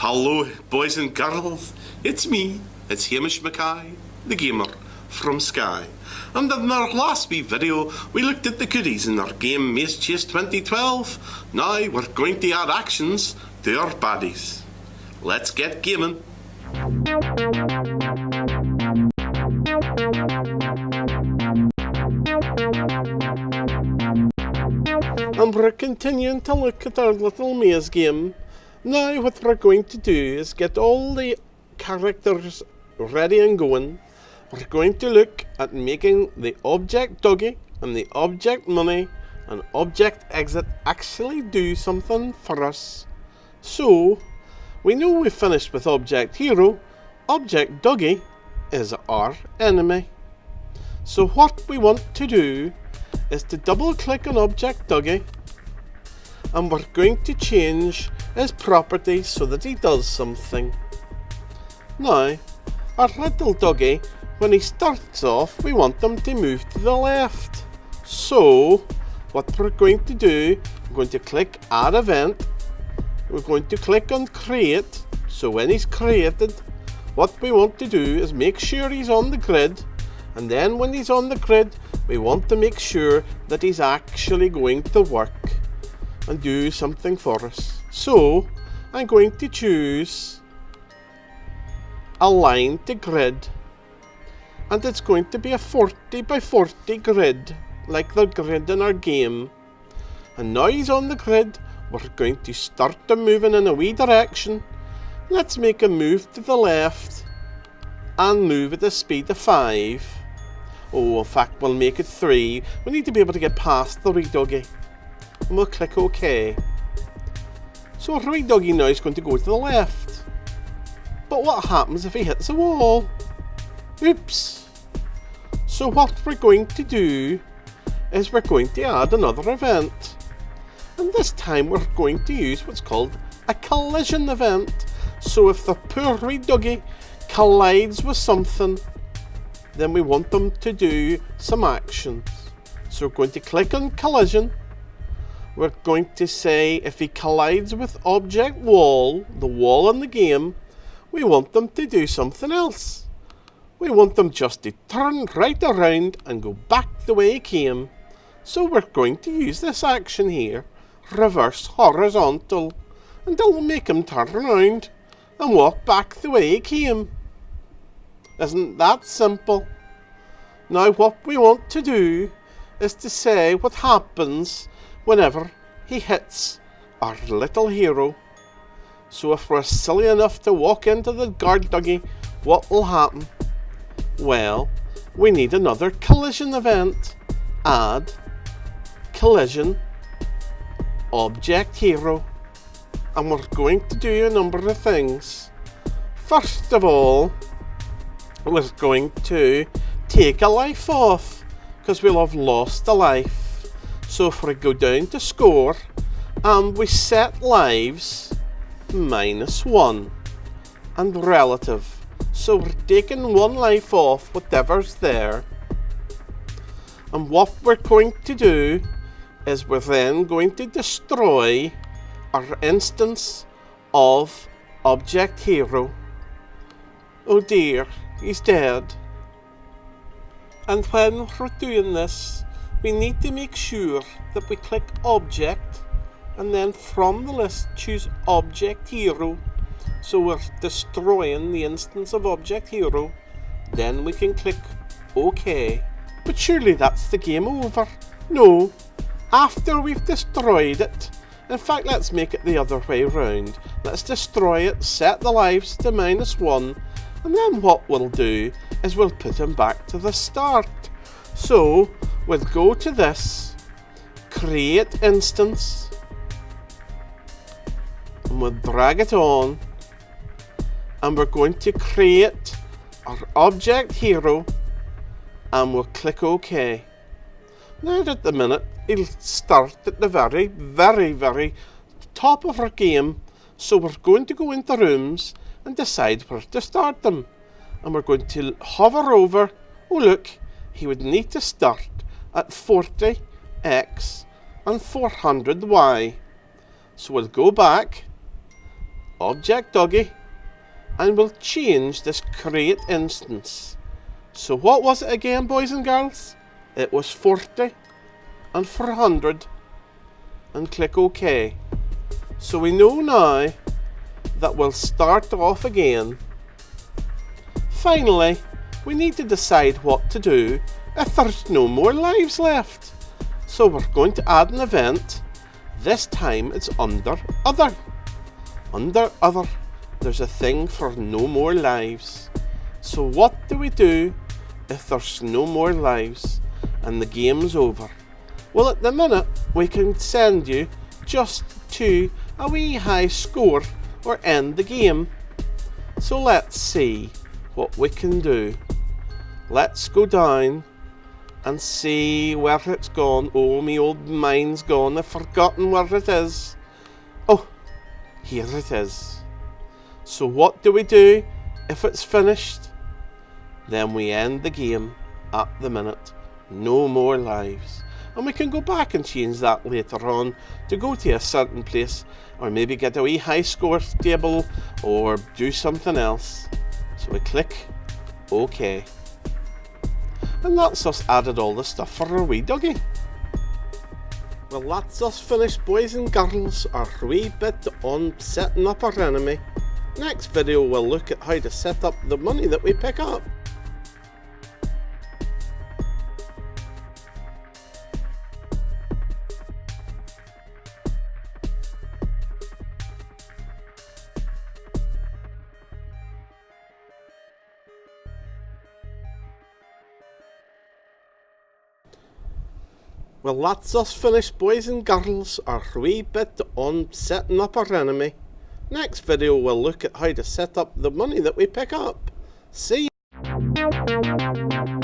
Hello, boys and girls. It's me. It's Hamish MacKay, the gamer from Skye. And in our last wee video, we looked at the goodies in our game Maze Chase 2012. Now we're going to add actions to our baddies. Let's get gaming. And we're continuing to look at our little maze game. Now what we're going to do is get all the characters ready and going. We're going to look at making the object doggy and the object money and object exit actually do something for us. So we know we've finished with object hero. Object doggy is our enemy. So what we want to do is to double click on object doggy, and we're going to change his properties so that he does something. Now, our little doggy, when he starts off, we want him to move to the left. So, what we're going to do, we're going to click add event, we're going to click on create. So when he's created, what we want to do is make sure he's on the grid, and then when he's on the grid, we want to make sure that he's actually going to work and do something for us. So I'm going to choose align to grid, and it's going to be a 40 by 40 grid like the grid in our game. And now he's on the grid, we're going to start him moving in a wee direction. Let's make him move to the left and move at a speed of 5. Oh, in fact, we'll make it 3. We need to be able to get past the wee doggy. And we'll click OK. So our wee doggy now is going to go to the left. But what happens if he hits a wall? Oops. So what we're going to do is we're going to add another event. And this time we're going to use what's called a collision event. So if the poor wee doggy collides with something, then we want them to do some actions. So we're going to click on collision. We're going to say if he collides with object wall, the wall in the game, we want them to do something else. We want them just to turn right around and go back the way he came. So we're going to use this action here, reverse horizontal, until we make him turn around and walk back the way he came. Isn't that simple? Now what we want to do is to say what happens whenever he hits our little hero. So if we're silly enough to walk into the guard doggy, what will happen? Well, we need another collision event. Add collision object hero. And we're going to do a number of things. First of all, we're going to take a life off because we'll have lost a life. So if we go down to score and we set lives -1 and relative, so we're taking 1 life off whatever's there. And what we're going to do is we're then going to destroy our instance of object hero. Oh dear, he's dead. And when we're doing this, we need to make sure that we click object and then from the list choose object hero. So we're destroying the instance of object hero. Then we can click OK. But surely that's the game over. No, after we've destroyed it, in fact, let's make it the other way round. Let's destroy it, set the lives to -1, and then what we'll do is we'll put him back to the start. So we'll go to this, create instance, and we'll drag it on, and we're going to create our object hero, and we'll click OK. Now at the minute, he'll start at the very top of our game. So we're going to go into rooms and decide where to start them. And we're going to hover over. Oh look, he would need to start at 40x and 400y. So we'll go back, object doggy, and we'll change this create instance. So what was it again, boys and girls? It was 40 and 400, and click OK. So we know now that we'll start off again. Finally, we need to decide what to do if there's no more lives left. So we're going to add an event. This time it's under Other. Under Other, there's a thing for no more lives. So what do we do if there's no more lives and the game's over? Well, at the minute, we can send you just to a wee high score or end the game. So let's see what we can do. Let's go down and see where it's gone. Oh, me old mind's gone. I've forgotten where it is. Oh, here it is. So what do we do if it's finished? Then we end the game at the minute. No more lives. And we can go back and change that later on to go to a certain place, or maybe get a wee high score table, or do something else. So we click OK. And that's us added all the stuff for our wee doggy. Well, that's us finished, boys and girls, our wee bit on setting up our enemy. Next video we'll look at how to set up the money that we pick up. Well, that's us finished, boys and girls, our wee bit on setting up our enemy. Next video we'll look at how to set up the money that we pick up. See ya!